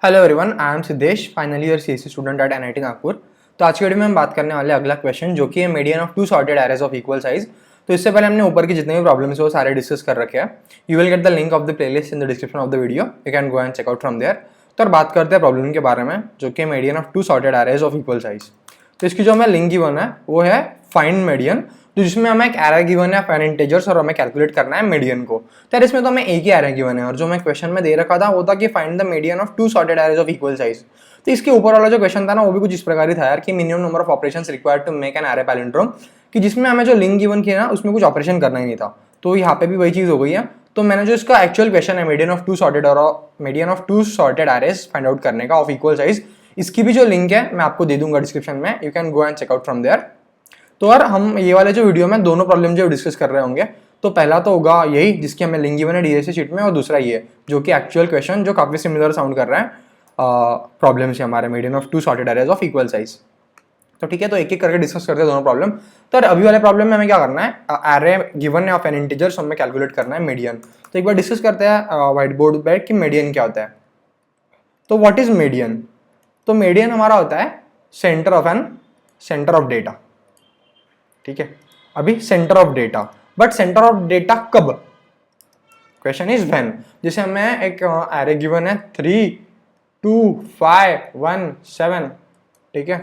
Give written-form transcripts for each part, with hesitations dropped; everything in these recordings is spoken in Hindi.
Hello everyone, I am Siddhesh, final year CSC student at NIT Nagpur. तो आज की वीडियो में हम बात करने वाले अगला क्वेश्चन जो कि है median of two sorted arrays of equal size. तो इससे पहले हमने ऊपर की जितने भी प्रॉब्लम्स है वो सारे डिस्कस कर रखे हैं। You will get the link of the playlist in the description of the video, you can go and check out from there. तो अब बात करते हैं प्रॉब्लम के बारे में जो कि median of two sorted arrays of equal size. तो इसकी जो हमें लिंक गिवन है वो है फाइंड मीडियन, तो जिसमें हमें एक एरे गिवन है फाइन इंटीजर्स और हमें कैलकुलेट करना है मीडियन को। तो इसमें तो हमें एक ही एरे गिवन है और जो मैं क्वेश्चन में दे रखा था वो था कि find the median of two sorted arrays of equal size. तो इसके ऊपर वाला जो क्वेश्चन था ना वो भी कुछ इस प्रकार ही था यार कि minimum number of operations required to make an array palindrome, कि जिसमें हमें जो लिंक गिवन किया ना उसमें कुछ ऑपरेशन करना ही नहीं था। तो यहाँ पे भी वही चीज हो गई है। तो मैंने जो इसका एक्चुअल क्वेश्चन है मीडियन ऑफ टू सॉर्टेड और median of two sorted arrays find out करने का ऑफ इक्वल साइज, इसकी भी जो लिंक है मैं आपको दे दूंगा डिस्क्रिप्शन में, you can go and check out from there. तो यार हम ये वाले जो वीडियो में दोनों प्रॉब्लम जो डिस्कस कर रहे होंगे, तो पहला तो होगा यही जिसकी हमें लिंक गिवन है डीएससी शीट में, और दूसरा ये जो कि एक्चुअल क्वेश्चन जो काफी सिमिलर साउंड कर रहा है प्रॉब्लम से हमारे median of two sorted arrays of equal size. तो ठीक है, तो एक एक करके डिस्कस करते हैं दोनों प्रॉब्लम। तो अभी वाले प्रॉब्लम में हमें क्या करना है, एरे गिवन है ऑफ एन इंटीजर्स, हमें कैलकुलेट करना है मीडियन। तो एक बार डिस्कस करते हैं व्हाइट बोर्ड पे कि मीडियन क्या होता है। तो व्हाट इज मीडियन? तो मीडियन हमारा होता है सेंटर ऑफ डेटा। ठीक है, अभी centre of data, but centre of data कब? Question is when. जैसे हमें एक एरे गिवन है 3 2 5 1 7, ठीक है,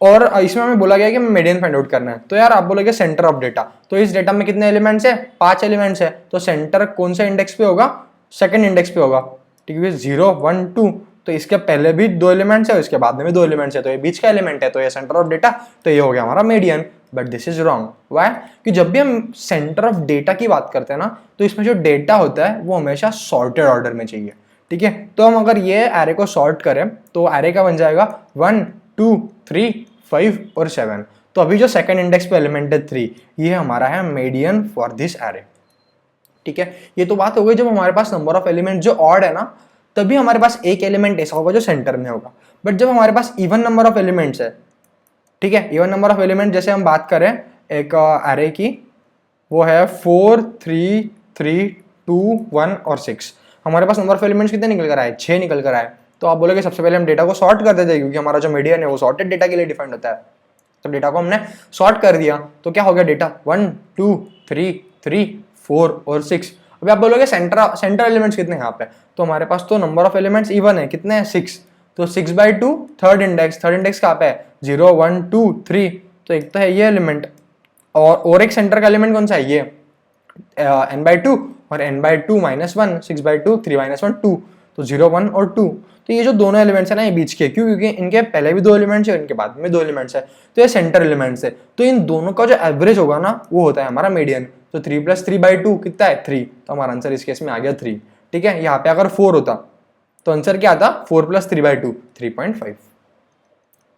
और इसमें हमें बोला गया कि मीडियन फाइंड आउट करना है। तो यार आप बोलोगे सेंटर ऑफ डेटा, तो इस डेटा में कितने एलिमेंट्स है? 5 एलिमेंट्स है। तो सेंटर कौन से इंडेक्स पे होगा? सेकंड इंडेक्स पे होगा। ठीक है, 0 1 2, तो इसके पहले भी 2 एलिमेंट्स है, इसके बाद में भी 2 एलिमेंट्स है, तो ये बीच का एलिमेंट है, तो ये सेंटर ऑफ डेटा, तो ये हो गया हमारा median. But this is wrong. Why? कि जब भी हम सेंटर ऑफ डेटा की बात करते हैं ना, तो इसमें जो डेटा होता है वो हमेशा सॉर्टेड ऑर्डर में चाहिए। ठीक है, तो हम अगर ये एरे को सॉर्ट करें तो एरे का बन जाएगा 1 2 3 5 और 7। तो अभी जो सेकंड इंडेक्स पे एलिमेंट है 3, ये हमारा है मीडियन फॉर दिस एरे। ठीक है, ये तो बात हो गई जब हमारे पास नंबर ऑफ एलिमेंट जो ऑड है ना, तभी हमारे पास एक एलिमेंट ऐसा होगा जो सेंटर में होगा। बट जब हमारे पास इवन नंबर ऑफ एलिमेंट्स है, ठीक है, इवन नंबर ऑफ एलिमेंट जैसे हम बात करें एक एरे की, वो है 4 3 3 2 1 और 6। हमारे पास नंबर ऑफ एलिमेंट्स कितने निकल कर आए? 6 निकल कर आए। तो आप बोलोगे सबसे पहले हम डेटा को सॉर्ट कर देते हैं, क्योंकि हमारा जो मीडियन है वो सॉर्टेड डेटा के लिए डिफाइंड होता है। तो डेटा को हमने सॉर्ट कर दिया, तो क्या हो गया? डेटा 1 2 3 3 4 और 6। अभी आप बोलोगे सेंटर एलिमेंट्स कितने हैं यहाँ पे? तो हमारे पास तो नंबर ऑफ एलिमेंट्स इवन है, कितने हैं? 6। तो 6/2 थर्ड इंडेक्स कहाँ पे है? 0 1 2 3। तो एक तो है ये एलिमेंट, और एक सेंटर का एलिमेंट कौन सा है? ये n/2, और n/2 -1, 6/2 3 -1 2, तो 0 1 और 2। तो ये जो दोनों एलिमेंट्स है ना, ये बीच के, क्यों? क्योंकि इनके पहले भी 2 एलिमेंट्स है, इनके बाद में 2 एलिमेंट्स है, तो ये सेंटर एलिमेंट्स है। तो इन दोनों का जो एवरेज होगा ना वो होता है हमारा मीडियन। तो 3 + 3/2 कितना है? 3। तो हमारा आंसर इस केस में आ गया 3। ठीक है, यहाँ पे अगर 4 होता तो आंसर क्या आता? 4 + 3/2 3.5।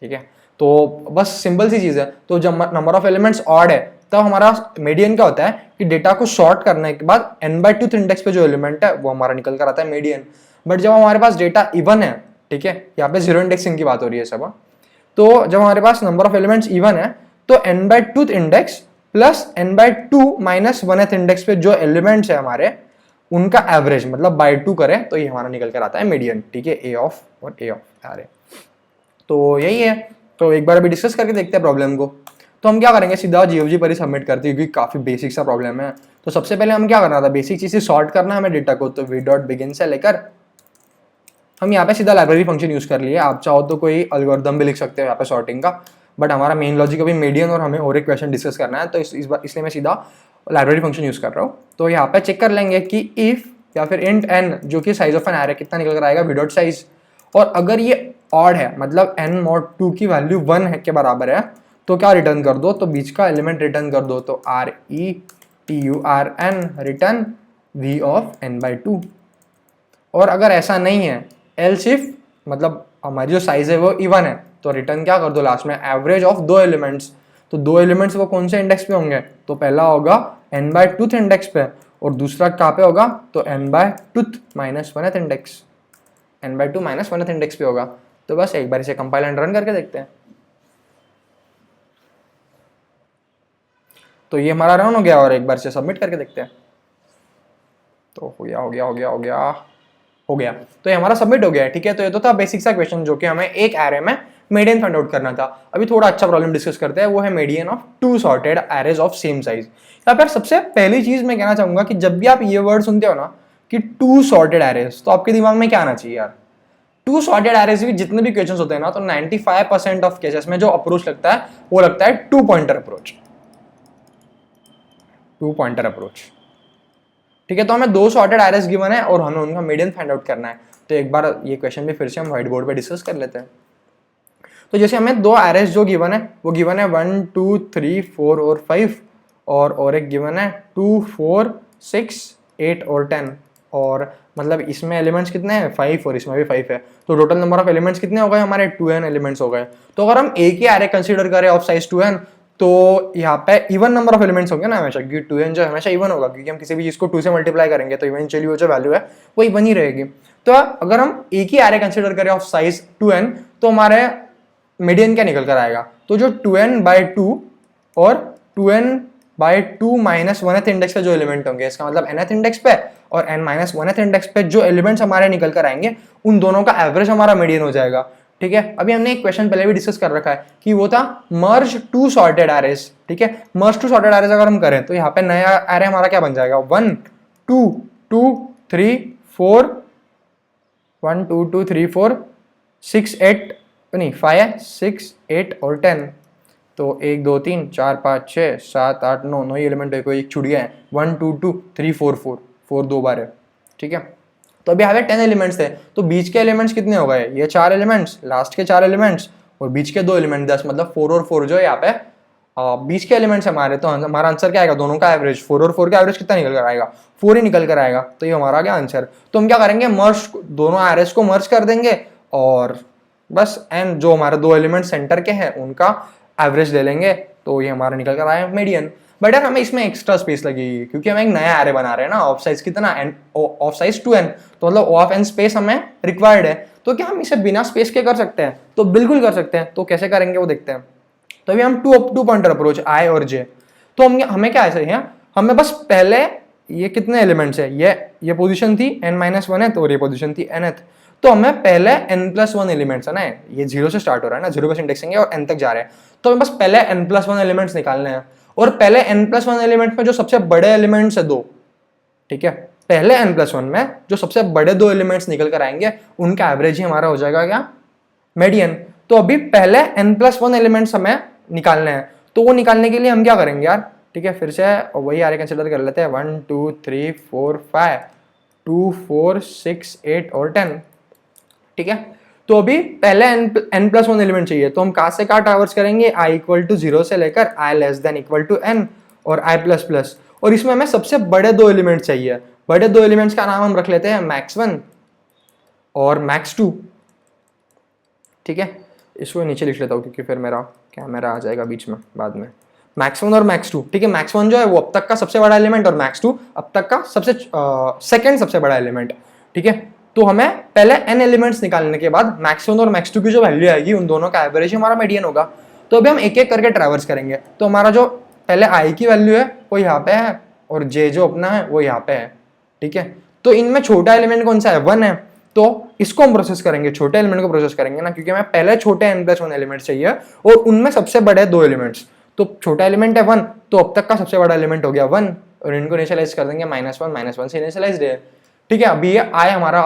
ठीक है, तो बस सिंपल सी चीज है। तो जब नंबर ऑफ एलिमेंट्स ऑड है तब हमारा मीडियन क्या होता है कि डेटा को सॉर्ट करने के बाद n/2 इंडेक्स पे जो एलिमेंट है वो हमारा निकल कर आता है मीडियन। बट जब हमारे पास डेटा इवन है, ठीक है, यहाँ पे 0 इंडेक्सिंग की बात हो रही है सब, तो जब हमारे पास नंबर ऑफ एलिमेंट्स इवन है तो n/2 index plus n/2 - 1th index पे जो एलिमेंट्स है हमारे, उनका एवरेज मतलब बाय 2 करें तो ये हमारा निकल कर आता है मीडियन। ठीक है, ए ऑफ और ए ऑफ एरे। तो यही है। तो एक बार अभी डिस्कस करके देखते हैं प्रॉब्लम को। तो हम क्या करेंगे, सीधा जीओजी पर ही सबमिट करते हैं क्योंकि काफी बेसिक सा प्रॉब्लम है। तो सबसे पहले हम क्या करना था, बेसिक चीज से सॉर्ट करना है हमें डेटा को। तो v.begin से लेकर हम यहाँ पे सीधा लाइब्रेरी फंक्शन यूज कर लिए। आप चाहो तो कोई एल्गोरिथम भी लिख सकते हो यहाँ पे सॉर्टिंग का, बट हमारा मेन लॉजिक अभी मीडियन और हमें और एक क्वेश्चन डिस्कस करना है, तो इसलिए मैं सीधा लाइब्रेरी फंक्शन यूज कर रहा हूँ। तो यहाँ पे चेक कर लेंगे कि इफ या फिर इंट n, जो कि साइज ऑफ एन एरे, कितना निकल कर आएगा? v.size। और अगर ये ऑड है मतलब n mod 2 की वैल्यू 1 है के बराबर है, तो क्या रिटर्न कर दो? तो बीच का एलिमेंट रिटर्न कर दो। तो RETURN return v of n/2। और अगर ऐसा नहीं है, एल्स इफ मतलब हमारी जो साइज है वो इवन है, तो रिटर्न क्या कर दो लास्ट में? Average of 2 elements. तो 2 एलिमेंट्स वो कौन से इंडेक्स पे होंगे? तो पहला होगा n/2 इंडेक्स पे, और दूसरा कहाँ पे होगा? तो n/2 - 1th index, n/2 - 1th index पे होगा। तो बस एक बार इसे कंपाइल एंड रन करके देखते हैं। तो ये हमारा रन हो गया, और एक बार इसे सबमिट करके देखते हैं। तो हो गया। हो गया, तो ये हमारा सबमिट हो गया है। ठीक है, तो ये तो था बेसिक सा क्वेश्चन जो कि हमें एक एरे में मीडियन फाइंड आउट करना था। अभी थोड़ा अच्छा प्रॉब्लम डिस्कस करते हैं, वो है median of two sorted arrays of same size. यहाँ पर सबसे पहली चीज मैं कहना चाहूंगा कि जब भी आप ये वर्ड सुनते हो ना कि टू सॉर्टेड एरेज, तो आपके दिमाग में क्या आना चाहिए यार? टू सॉर्टेड एरेज भी जितने भी क्वेश्चंस होते हैं ना, तो 95% ऑफ केसेस में जो अप्रोच लगता है वो लगता है two pointer approach. Two pointer approach, ठीक है। तो हमें दो सॉर्टेड एरेज गिवन है और हमें उनका मीडियन फाइंड आउट करना है। तो एक बार ये क्वेश्चन भी फिर से हम व्हाइट बोर्ड पे डिस्कस कर लेते हैं। तो जैसे हमें दो एरेज जो गिवन है वो गिवन है 1 2 3 4 और 5, और एक गिवन है 2 4 6 8 और 10, और मतलब इसमें एलिमेंट्स कितने हैं 5 और इसमें भी 5 है। तो टोटल नंबर ऑफ एलिमेंट्स कितने हो गए हमारे 2n एलिमेंट्स हो गए। तो अगर हम एक ही एरे कंसीडर करें ऑफ साइज 2n, तो यहाँ पे इवन नंबर ऑफ एलिमेंट्स होंगे ना हमेशा, क्योंकि 2n जो हमेशा इवन होगा, क्योंकि हम किसी भी चीज को 2 से मल्टीप्लाई करेंगे तो इवेंचुअली वो जो वैल्यू है वो इवन ही रहेगी। तो अगर हम एक ही एरे कंसीडर करें ऑफ साइज 2n, तो हमारे मीडियन क्या निकल कर आएगा? तो जो 2n/2 और 2n/2 माइनस 1th इंडेक्स पे जो एलिमेंट होंगे, इसका मतलब nth इंडेक्स पे और n-1th इंडेक्स पे जो एलिमेंट्स हमारे निकल कर आएंगे, उन दोनों का एवरेज हमारा मीडियन हो जाएगा। ठीक है, अभी हमने एक क्वेश्चन पहले भी डिस्कस कर रखा है कि वो था मर्ज टू सॉर्टेड एरेज। ठीक है, मर्ज टू सॉर्टेड एरेज अगर हम करें तो यहाँ पे नया एरे हमारा क्या बन जाएगा? 1 2 2 3 4 1 2 2 3 4 6 8 नहीं 5 6 8 और 10। तो 1 2 3 4 5 6 7 8 9 9 एलिमेंट है, कोई एक छुड़िया है 1 2 2 3 4 4 4 दो बार है। ठीक है, तो अभी यहाँ पे 10 एलिमेंट्स थे, तो बीच के एलिमेंट्स कितने हो गए? ये 4 एलिमेंट्स, लास्ट के 4 एलिमेंट्स और बीच के 2 एलिमेंट 10, मतलब 4 और 4 जो है यहाँ पे बीच के एलिमेंट्स हमारे। तो हमारा आंसर क्या आएगा? दोनों का एवरेज 4 और 4 का एवरेज कितना निकल कर आएगा? 4 ही निकल कर आएगा। तो ये हमारा क्या आंसर। तो हम क्या करेंगे? मर्ज, दोनों एरेज को मर्ज कर देंगे और बस एंड जो हमारे दो एलिमेंट सेंटर के हैं उनका एवरेज ले लेंगे, तो ये हमारा निकल कर आया मीडियन। बट यार हमें इसमें एक्स्ट्रा स्पेस लगेगी, क्योंकि हम एक नया एरे बना रहे हैं ना, ऑफ साइज कितना ऑफ साइज 2n, तो मतलब ऑफ n स्पेस हमें रिक्वायर्ड है। तो क्या हम इसे बिना स्पेस के कर सकते हैं? तो बिल्कुल कर सकते हैं। तो कैसे करेंगे वो देखते हैं। तो अभी हम टू पॉइंटर अप्रोच i और j, तो हमें क्या ऐसे है, हमें बस पहले ये कितने एलिमेंट्स है, ये पोजीशन थी n-1th और ये पोजीशन थी nth। तो हमें पहले n+1 एलिमेंट्स है ना, ये 0 से स्टार्ट हो रहा है ना, 0 पर इंडेक्सिंग है और n तक जा रहे हैं, तो हमें बस पहले n+1 एलिमेंट्स निकालने हैं। और पहले n+1 एलिमेंट में जो सबसे बड़े एलिमेंट्स है दो, ठीक है, पहले n+1 में जो सबसे बड़े दो एलिमेंट्स निकल कर आएंगे उनका एवरेज ही हमारा हो जाएगा क्या? मीडियन। तो अभी पहले n+1 एलिमेंट्स हमें निकालने हैं, तो वो निकालने के लिए हम क्या करेंगे यार? ठीक है, फिर से वही आरे कंसिडर कर लेते हैं 1 2 3 4 5 2 4 6 8 और 10। ठीक है, तो अभी पहले n+1 एलिमेंट चाहिए, तो हम कहां से कहां ट्रैवर्स करेंगे? i = 0 से लेकर i <= n और i++, और इसमें हमें सबसे बड़े दो एलिमेंट चाहिए। बड़े दो एलिमेंट्स का नाम हम रख लेते हैं max1 और max2। ठीक है, इसको नीचे लिख लेता हूँ क्योंकि फिर मेरा कैमरा आ जाएगा बीच में बाद में। max1 और max2, ठीक है, max1 जो है वो अब तक का सबसे बड़ा एलिमेंट और max2 अब तक का सेकंड सबसे बड़ा एलिमेंट। ठीक है, तो हमें पहले n एलिमेंट्स निकालने के बाद max1 और max2 की जो वैल्यू आएगी उन दोनों का एवरेज हमारा मीडियन होगा। तो अभी हम एक एक करके ट्रैवर्स करेंगे। तो हमारा जो पहले i की वैल्यू है वो यहाँ पे है और j जो अपना है वो यहाँ पे है। ठीक है, तो इनमें छोटा एलिमेंट कौन सा है? 1 है, तो इसको हम प्रोसेस करेंगे, छोटे एलिमेंट को प्रोसेस करेंगे ना, क्योंकि हमें पहले छोटे n+1 एलिमेंट चाहिए और उनमें सबसे बड़े दो एलिमेंट्स। तो छोटा एलिमेंट है 1, तो अब तक का सबसे बड़ा एलिमेंट हो गया 1 और इनको इनिशियलाइज कर देंगे -1 से इनिशियलाइज्ड है। ठीक है, अभी ये i हमारा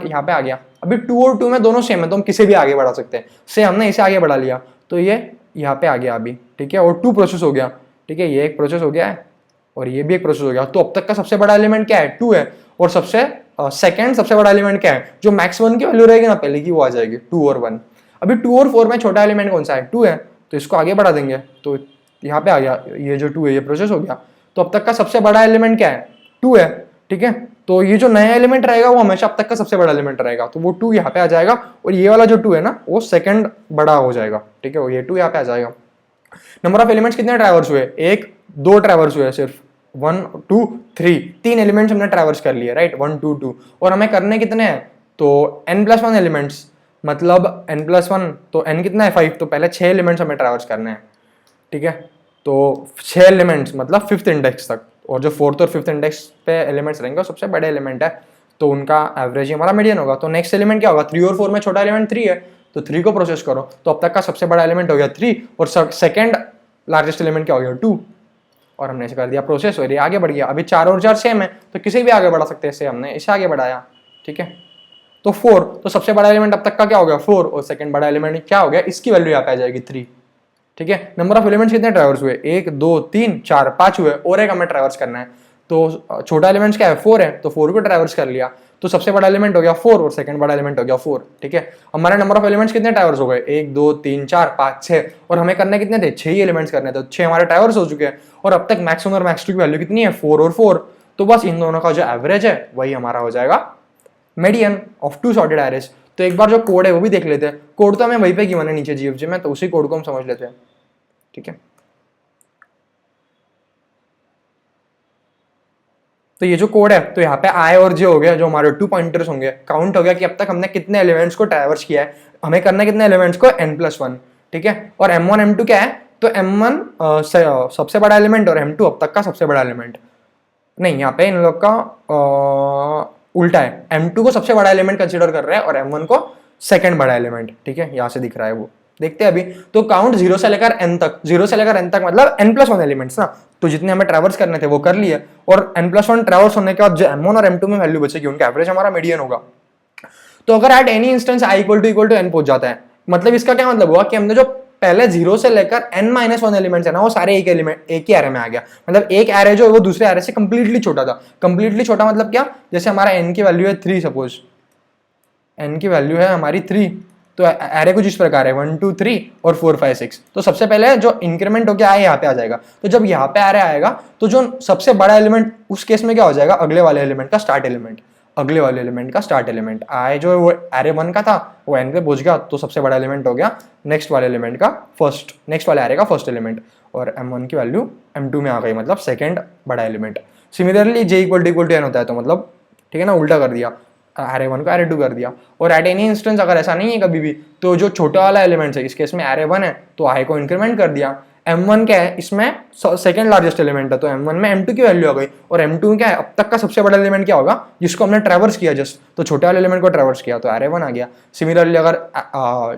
यहाँ पे आ गया। अभी 2 और 2 में दोनों सेम है, तो हम किसी भी आगे बढ़ा सकते हैं। से हमने इसे आगे बढ़ा लिया तो ये यहाँ पे आ गया अभी। ठीक है, और 2 प्रोसेस हो गया। ठीक है, ये एक प्रोसेस हो गया है और ये भी एक प्रोसेस हो गया। तो अब तक का सबसे बड़ा एलिमेंट क्या है? 2 है, और सेकंड सबसे बड़ा एलिमेंट क्या है? जो max1 की वैल्यू रहेगी ना पहले की, वो आ जाएगी 2 और 1। अभी 2 और 4 में छोटा एलिमेंट कौन सा है? 2 है, तो इसको आगे बढ़ा देंगे तो यहाँ पे आ गया, ये जो 2 है ये प्रोसेस हो गया। तो अब तक का सबसे बड़ा एलिमेंट क्या है? 2 है। ठीक है, तो ये जो नया एलिमेंट रहेगा वो हमेशा अब तक का सबसे बड़ा एलिमेंट रहेगा, तो वो 2 यहाँ पे आ जाएगा और ये वाला जो 2 है ना वो सेकंड बड़ा हो जाएगा। ठीक है, ये 2 यहाँ पे आ जाएगा। नंबर ऑफ एलिमेंट्स कितने ट्रैवर्स हुए? 1 2 ट्रैवर्स हुए सिर्फ, 1 2 3 3 एलिमेंट्स हमने ट्रैवर्स कर लिए, राइट, 1 2 2। और हमें करने कितने हैं? तो n+1 एलिमेंट्स, मतलब n+1 तो n कितना है? 5, तो पहले 6 एलिमेंट्स हमें ट्रैवर्स करने हैं। ठीक है, तो 6 एलिमेंट्स मतलब 5th इंडेक्स तक, और जो 4th और 5th इंडेक्स पे एलिमेंट्स रहेंगे वो सबसे बड़े एलिमेंट है। तो उनका एवरेज ही हमारा मीडियन होगा। तो नेक्स्ट एलिमेंट क्या होगा, 3 और 4 में छोटा एलिमेंट 3 है, तो 3 को प्रोसेस करो, तो अब तक का सबसे बड़ा एलिमेंट हो गया 3 और सेकंड लार्जेस्ट एलिमेंट क्या हो गया 2, और हमने इसे कर दिया प्रोसेस और ये आगे बढ़ गया। अभी 4 और 4 सेम है तो किसी भी आगे बढ़ा सकते हैं, इसे हमने इसे आगे बढ़ाया, ठीक है। तो 4, तो सबसे बड़ा एलिमेंट अब तक का क्या हो गया 4 और सेकंड बड़ा एलिमेंट क्या हो गया, इसकी वैल्यू यहाँ पे आ जाएगी 3, ठीक है। नंबर ऑफ एलिमेंट्स कितने ट्रैवर्स हुए, 1 2 3 4 5 हुए और एक हमें ट्रैवर्स करना है। तो छोटा एलिमेंट्स क्या है 4 है, तो 4 को ट्रैवर्स कर लिया, तो सबसे बड़ा एलिमेंट हो गया 4 और सेकंड बड़ा एलिमेंट हो गया 4, ठीक है। हमारे नंबर ऑफ एलिमेंट्स कितने ट्रैवर्स हो गए, 1 2 3 4 5 6, और हमें करने कितने थे 6 ही एलिमेंट्स करने थे, तो 6 हमारे ट्रैवर्स हो चुके हैं। और अब तक मैक्स 1 और मैक्स 2 की वैल्यू कितनी है 4 और 4, तो बस इन दोनों का जो एवरेज है वही हमारा हो जाएगा मीडियन ऑफ 2 सॉर्टेड एरेज। तो एक बार जो कोड है वो भी देख लेते हैं, कोड तो हमें वहीं पे गिवन है नीचे जीएफजी में, तो उसी कोड को हम समझ लेते हैं, ठीक है। तो ये जो कोड है, तो यहाँ पे आई और जे हो गया, जो हमारे 2 पॉइंटर्स होंगे, काउंट हो गया कि अब तक हमने कितने एलिमेंट्स को ट्रैवर्स किया है, हमें करना है कितने एलिमेंट्स को n+1, ठीक है। और m1 m2 क्या है, तो m1 सबसे बड़ा एलिमेंट और m2 अब तक का सबसे बड़ा एलिमेंट, नहीं यहाँ पे इन लोग का उल्टा है, m2 को सबसे बड़ा एलिमेंट कंसीडर कर रहे हैं और m1 को सेकंड बड़ा एलिमेंट, ठीक है। यहाँ से दिख रहा है वो, देखते हैं अभी। तो काउंट 0 से लेकर n तक, 0 से लेकर n तक मतलब n+1 एलिमेंट्स ना, तो जितने हमें ट्रैवर्स करने थे वो कर लिए, और n+1 ट्रैवर्स होने के बाद जो m1 और m2 में वैल्यू बचेगी उनका एवरेज हमारा मीडियन होगा। तो अगर at any instance i = n पहुंच जाता है, मतलब इसका क्या मतलब हुआ कि हमने जो पहले 0 से लेकर n-1 एलिमेंट्स है ना, वो सारे एक एलिमेंट एक ही एरे में आ गया, मतलब एक एरे जो है वो दूसरे एरे से कंप्लीटली छोटा था। कंप्लीटली छोटा मतलब क्या, जैसे हमारा n की वैल्यू है 3, सपोज n की वैल्यू है हमारी 3, तो एरे कुछ इस प्रकार है 1 2 3 और 4 5 6, तो सबसे पहले जो इंक्रीमेंट होकर आए यहाँ पे आ जाएगा, तो जब यहाँ पे एरे आएगा तो जो सबसे बड़ा एलिमेंट उस केस में क्या हो जाएगा, अगले वाले एलिमेंट का स्टार्ट एलिमेंट, अगले वाले एलिमेंट का स्टार्ट एलिमेंट आए, जो वो एरे 1 का था वो n पे पहुंच गया, तो सबसे बड़ा एलिमेंट हो गया नेक्स्ट वाले एलिमेंट का फर्स्ट, नेक्स्ट वाले एरे का फर्स्ट एलिमेंट, और m1 की वैल्यू m2 में आ गई, मतलब सेकंड बड़ा एलिमेंट। सिमिलरली j = n होता है, तो मतलब ठीक है ना, उल्टा कर दिया, एरे 1 को एरे 2 कर दिया। और एट एनी इंस्टेंस अगर ऐसा नहीं है कभी भी, तो जो छोटा वाला एलिमेंट है, इस केस में एरे 1 है तो i को इंक्रीमेंट कर दिया, m1 क्या है, इसमें सेकंड लार्जेस्ट एलिमेंट है, तो m1 में m2 की वैल्यू आ गई, और m2 क्या है, अब तक का सबसे बड़ा एलिमेंट क्या होगा, जिसको हमने ट्रैवर्स किया जस्ट, तो छोटे वाले एलिमेंट को ट्रैवर्स किया तो एरे 1 आ गया। सिमिलरली अगर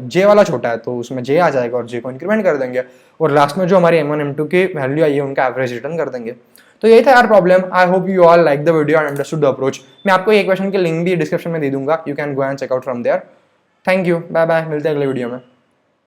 j वाला छोटा है तो उसमें j आ जाएगा और j को इंक्रीमेंट कर देंगे, और लास्ट में जो हमारी m1 m2 की वैल्यू आई है उनका एवरेज रिटर्न कर देंगे। तो यही था यार problem. I hope you all like the video and understood the approach. मैं आपको ये क्वेश्चन की लिंक भी डिस्क्रिप्शन में दे दूंगा, you can go and check out from there. Thank you, bye bye, मिलते हैं अगले वीडियो में।